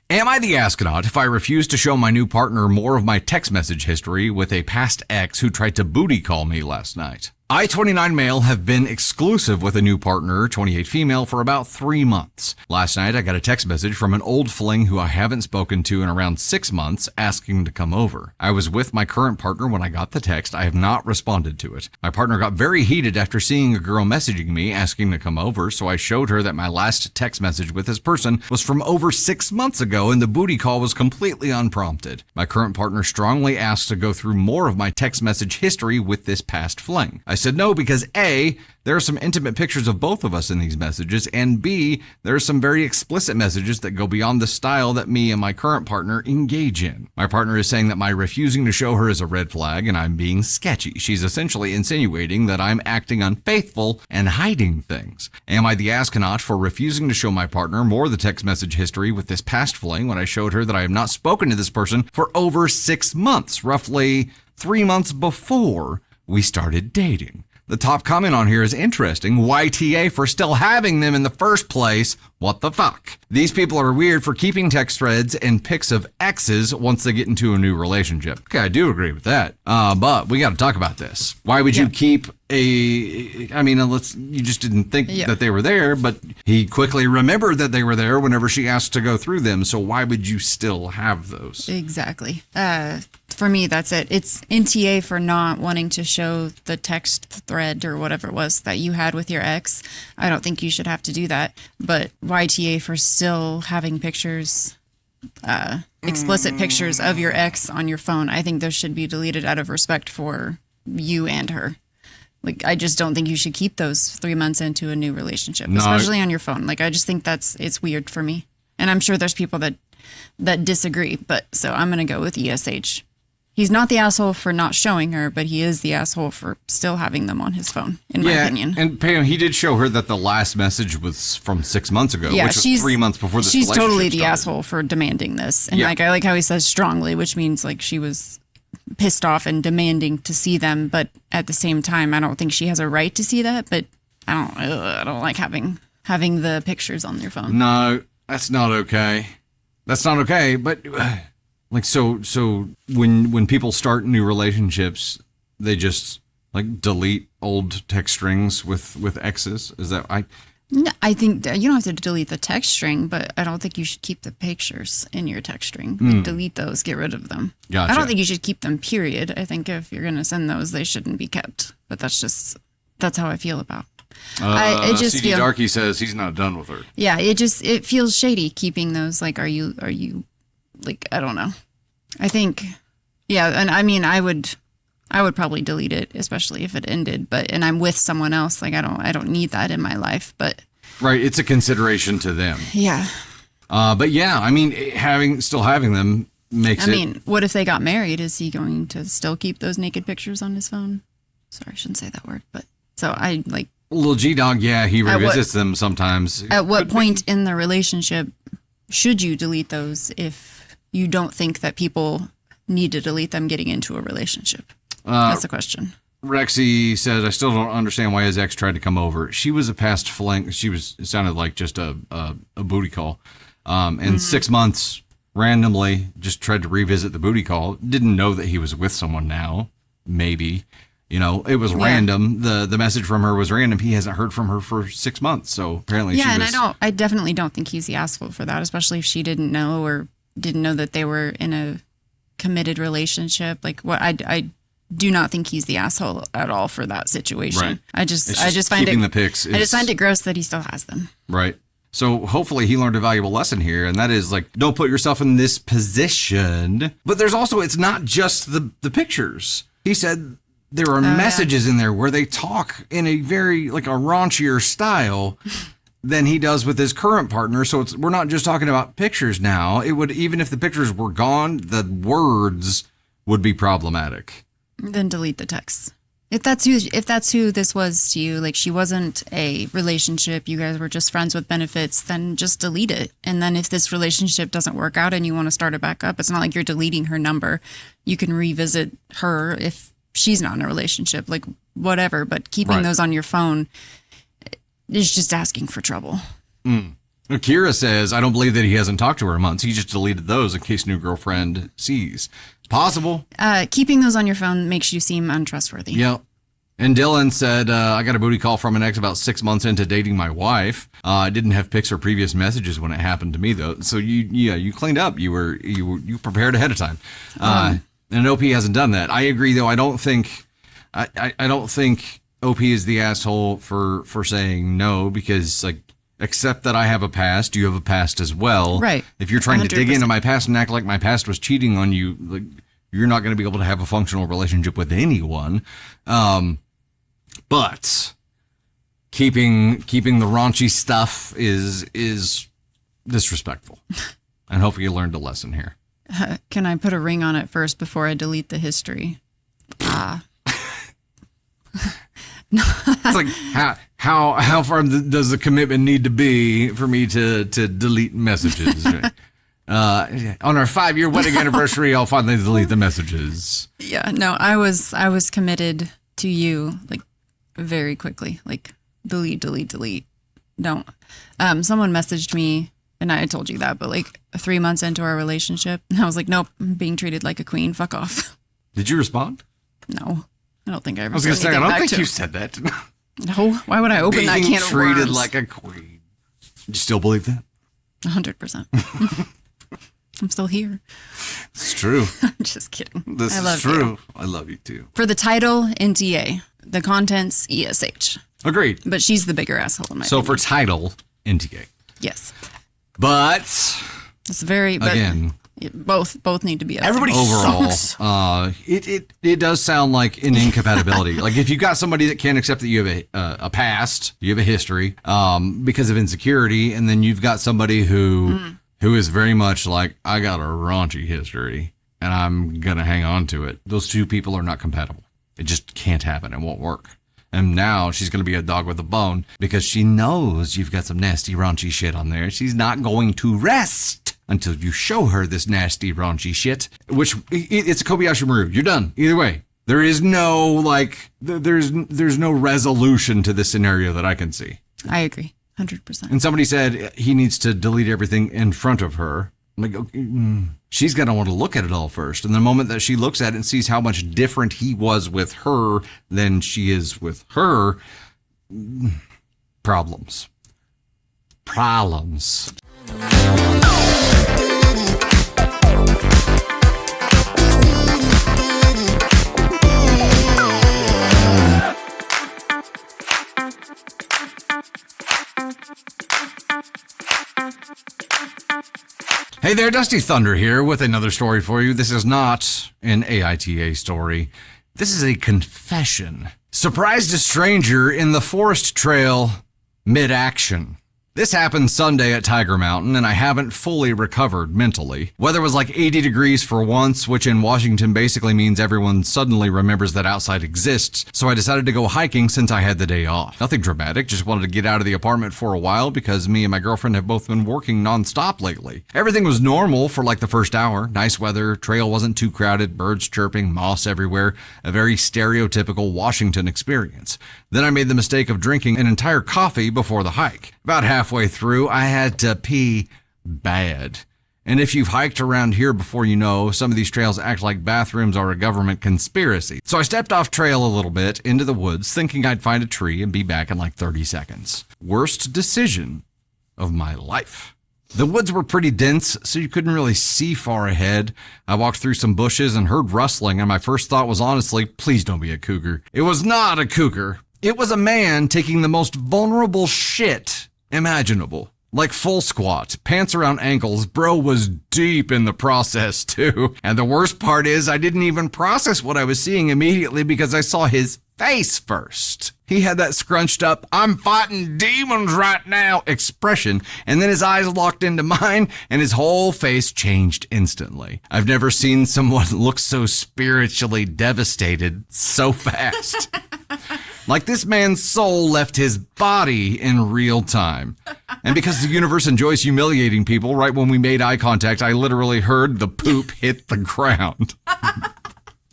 Am I the astronaut if I refuse to show my new partner more of my text message history with a past ex who tried to booty call me last night? I, 29 male, have been exclusive with a new partner, 28 female, for about 3 months. Last night, I got a text message from an old fling who I haven't spoken to in around 6 months asking to come over. I was with my current partner when I got the text. I have not responded to it. My partner got very heated after seeing a girl messaging me asking to come over, so I showed her that my last text message with this person was from over 6 months ago and the booty call was completely unprompted. My current partner strongly asked to go through more of my text message history with this past fling. I said no because A, there are some intimate pictures of both of us in these messages, and B, there are some very explicit messages that go beyond the style that me and my current partner engage in. My partner is saying that my refusing to show her is a red flag and I'm being sketchy. She's essentially insinuating that I'm acting unfaithful and hiding things. Am I the astronaut for refusing to show my partner more of the text message history with this past fling when I showed her that I have not spoken to this person for over 6 months, roughly 3 months before we started dating? The top comment on here is interesting. YTA for still having them in the first place. What the fuck? These people are weird for keeping text threads and pics of exes once they get into a new relationship. Okay, I do agree with that. But we got to talk about this. Why would you keep you just didn't think that they were there, but he quickly remembered that they were there whenever she asked to go through them. So why would you still have those? Exactly. For me, that's it. It's NTA for not wanting to show the text thread or whatever it was that you had with your ex. I don't think you should have to do that. But YTA for still having pictures, explicit pictures of your ex on your phone. I think those should be deleted out of respect for you and her. Like, I just don't think you should keep those 3 months into a new relationship, especially on your phone. Like, I just think it's weird for me. And I'm sure there's people that disagree, but so I'm going to go with ESH. He's not the asshole for not showing her, but he is the asshole for still having them on his phone, in my opinion. And Pam, he did show her that the last message was from 6 months ago, which was 3 months before this relationship started. She's totally the asshole for demanding this. And I like how he says strongly, which means like she was pissed off and demanding to see them. But at the same time, I don't think she has a right to see that. But I don't like having the pictures on their phone. No, that's not okay. That's not okay. But like, so when people start new relationships, they just like delete old text strings with exes. Is that No, I think you don't have to delete the text string, but I don't think you should keep the pictures in your text string. Like, delete those, get rid of them. Gotcha. I don't think you should keep them, period. I think if you're going to send those, they shouldn't be kept. But that's how I feel about it. CD Darky says he's not done with her. Yeah, it feels shady keeping those. Like, are you like, I don't know. I think, and I mean, I would probably delete it, especially if it ended. And I'm with someone else. Like, I don't need that in my life. But right, it's a consideration to them. Yeah. But yeah, I mean, still having them makes it. I mean, what if they got married? Is he going to still keep those naked pictures on his phone? Sorry, I shouldn't say that word. But so I like. Little G-Dog, yeah, he revisits them sometimes. At what point in the relationship should you delete those if you don't think that people need to delete them getting into a relationship? That's the question. Rexy says, I still don't understand why his ex tried to come over. She was a past fling. It sounded like just a booty call. And 6 months randomly just tried to revisit the booty call. Didn't know that he was with someone now. Maybe. You know, it was random. The message from her was random. He hasn't heard from her for 6 months. So apparently I definitely don't think he's the asshole for that, especially if she didn't know that they were in a committed relationship. Like, what I do not think he's the asshole at all for that situation. Right. I just find it gross that he still has them. Right. So hopefully he learned a valuable lesson here, and that is like, don't put yourself in this position. But there's also, it's not just the pictures. He said there are messages in there where they talk in a very like a raunchier style than he does with his current partner. So we're not just talking about pictures now. It would, even if the pictures were gone, the words would be problematic. Then delete the texts. If that's who this was to you, like she wasn't a relationship, you guys were just friends with benefits, then just delete it. And then if this relationship doesn't work out and you want to start it back up, it's not like you're deleting her number. You can revisit her if she's not in a relationship, like whatever. But keeping those on your phone is just asking for trouble. Akira says, I don't believe that he hasn't talked to her in months. He just deleted those in case new girlfriend sees. Possible. Keeping those on your phone makes you seem untrustworthy. Yep. And Dylan said, I got a booty call from an ex about 6 months into dating my wife. I didn't have pics or previous messages when it happened to me, though. So you cleaned up. You prepared ahead of time. And OP hasn't done that. I agree, though. I don't think OP is the asshole for saying no, because like, accept that I have a past. You have a past as well. Right. If you're trying 100%. To dig into my past and act like my past was cheating on you, like, you're not going to be able to have a functional relationship with anyone. But keeping the raunchy stuff is disrespectful. And hopefully you learned a lesson here. Can I put a ring on it first before I delete the history? It's like, how far does the commitment need to be for me to delete messages? On our 5-year wedding anniversary, I'll finally delete the messages. Yeah, no, I was committed to you like very quickly. Like delete. Don't. Someone messaged me, and I told you that, but like 3 months into our relationship, I was like, nope, I'm being treated like a queen. Fuck off. Did you respond? No, I don't think I ever. I was going to say, I don't think you said that. No, why would I open that can of worms? Treated like a queen. You still believe that? 100%. I'm still here. It's true. I'm just kidding. This is true. I love you too. For the title, NTA. The contents, ESH. Agreed. But she's the bigger asshole in my opinion. So for title, NTA. Yes. But it's very, but again, both need to be up. Everybody overall, sucks. It does sound like an incompatibility. Like if you've got somebody that can't accept that you have a past, you have a history, because of insecurity, and then you've got somebody who is very much like, I got a raunchy history and I'm gonna hang on to it. Those two people are not compatible. It just can't happen. It won't work. And now she's going to be a dog with a bone because she knows you've got some nasty, raunchy shit on there. She's not going to rest until you show her this nasty, raunchy shit, which it's a Kobayashi Maru. You're done. Either way. There is no, like, there's no resolution to this scenario that I can see. I agree. 100%. And somebody said he needs to delete everything in front of her. I'm like, okay, she's going to want to look at it all first. And the moment that she looks at it and sees how much different he was with her than she is with her, problems. Hey there, Dusty Thunder here with another story for you. This is not an AITAH story. This is a confession. Surprised a stranger in the forest trail mid-action. This happened Sunday at Tiger Mountain, and I haven't fully recovered mentally. Weather was like 80 degrees for once, which in Washington basically means everyone suddenly remembers that outside exists, so I decided to go hiking since I had the day off. Nothing dramatic, just wanted to get out of the apartment for a while because me and my girlfriend have both been working nonstop lately. Everything was normal for like the first hour. Nice weather, trail wasn't too crowded, birds chirping, moss everywhere, a very stereotypical Washington experience. Then I made the mistake of drinking an entire coffee before the hike. About halfway through, I had to pee bad. And if you've hiked around here before, you know some of these trails act like bathrooms are a government conspiracy. So I stepped off trail a little bit into the woods, thinking I'd find a tree and be back in like 30 seconds. Worst decision of my life. The woods were pretty dense, so you couldn't really see far ahead. I walked through some bushes and heard rustling, and my first thought was honestly, please don't be a cougar. It was not a cougar. It was a man taking the most vulnerable shit imaginable. Like full squat, pants around ankles, bro was deep in the process too. And the worst part is I didn't even process what I was seeing immediately because I saw his face first. He had that scrunched up, I'm fighting demons right now expression, and then his eyes locked into mine and his whole face changed instantly. I've never seen someone look so spiritually devastated so fast. Like this man's soul left his body in real time. And because the universe enjoys humiliating people, right when we made eye contact, I literally heard the poop hit the ground.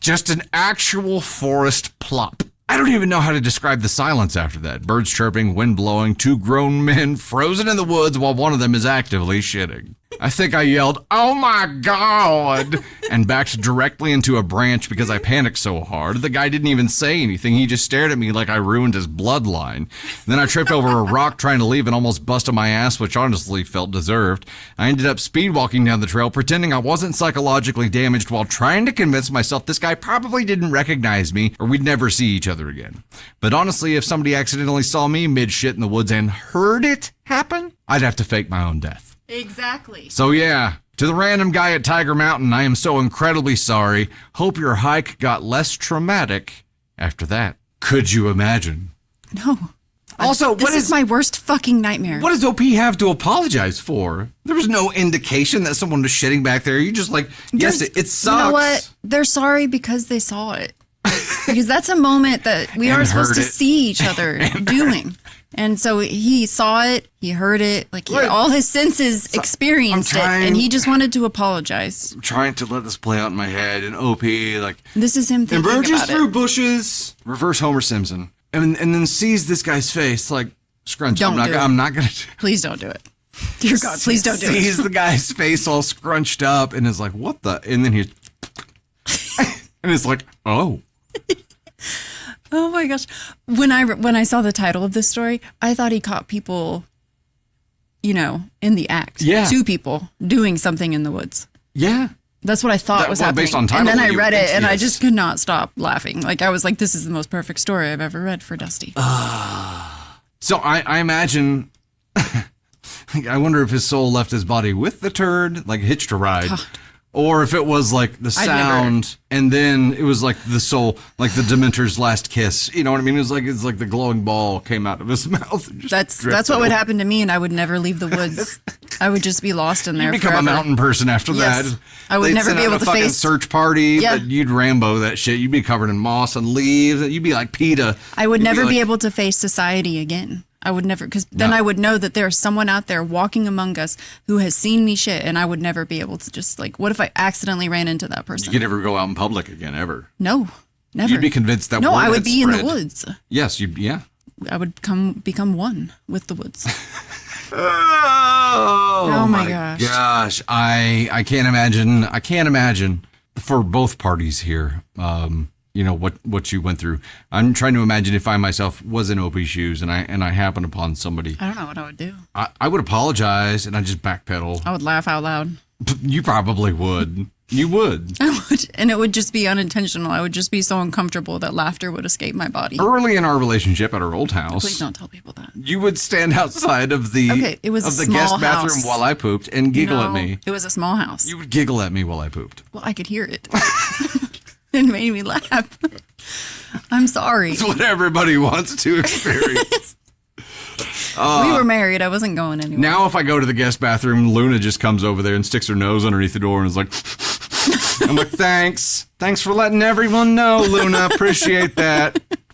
Just an actual forest plop. I don't even know how to describe the silence after that. Birds chirping, wind blowing, 2 grown men frozen in the woods while one of them is actively shitting. I think I yelled, "Oh my God," and backed directly into a branch because I panicked so hard. The guy didn't even say anything. He just stared at me like I ruined his bloodline. Then I tripped over a rock trying to leave and almost busted my ass, which honestly felt deserved. I ended up speed walking down the trail, pretending I wasn't psychologically damaged while trying to convince myself this guy probably didn't recognize me or we'd never see each other again. But honestly, if somebody accidentally saw me mid shit in the woods and heard it happen, I'd have to fake my own death. Exactly. So yeah, to the random guy at Tiger Mountain, I am so incredibly sorry. Hope your hike got less traumatic after that. Could you imagine? No. Also, this is my worst fucking nightmare. What does OP have to apologize for? There was no indication that someone was shitting back there. You just like, yes, it sucks. You know what? They're sorry because they saw it. Because that's a moment that we aren't supposed to see each other doing. And so he saw it, he heard it, like all his senses experienced it, and he just wanted to apologize. I'm trying to let this play out in my head, and OP, like... This is him thinking about it. Emerges through bushes, reverse Homer Simpson, and then sees this guy's face, like, scrunched. I'm not going to... Please don't do it. Dear God, please don't do it. Sees the guy's face all scrunched up, and is like, what the... And then he... and it's like, oh... Oh my gosh. When I saw the title of this story, I thought he caught people, in the act. Yeah. 2 people doing something in the woods. Yeah. That's what I thought was happening. Based on title, and then I read it and I just could not stop laughing. Like I was like, this is the most perfect story I've ever read for Dusty. So I imagine, I wonder if his soul left his body with the turd, like hitched a ride. God. Or if it was like the sound, and then it was like the soul, like the Dementor's last kiss. You know what I mean? It's like the glowing ball came out of his mouth. And that's what would happen to me, and I would never leave the woods. I would just be lost in there. You'd become forever. a mountain person after that. I would never be able to face search party. Yeah. But you'd Rambo that shit. You'd be covered in moss and leaves. You'd be like PETA. I would never be able to face society again. I would never, because then I would know that there's someone out there walking among us who has seen me shit, and I would never be able to just like, what if I accidentally ran into that person? You could never go out in public again, ever. No, never. You'd be convinced that no, I would be in the woods. Yes, yeah. I would become one with the woods. Oh my gosh. I can't imagine for both parties here. What you went through. I'm trying to imagine if I myself was in Opie's shoes and I happened upon somebody. I don't know what I would do. I would apologize and I just backpedal. I would laugh out loud. You probably would. You would. I would, and it would just be unintentional. I would just be so uncomfortable that laughter would escape my body. Early in our relationship at our old house. Please don't tell people that. You would stand outside of the guest bathroom while I pooped and giggle at me. It was a small house. You would giggle at me while I pooped. Well, I could hear it. It made me laugh. I'm sorry. It's what everybody wants to experience. We were married. I wasn't going anywhere. Now if I go to the guest bathroom, Luna just comes over there and sticks her nose underneath the door and is like, I'm like, thanks. Thanks for letting everyone know, Luna. Appreciate that.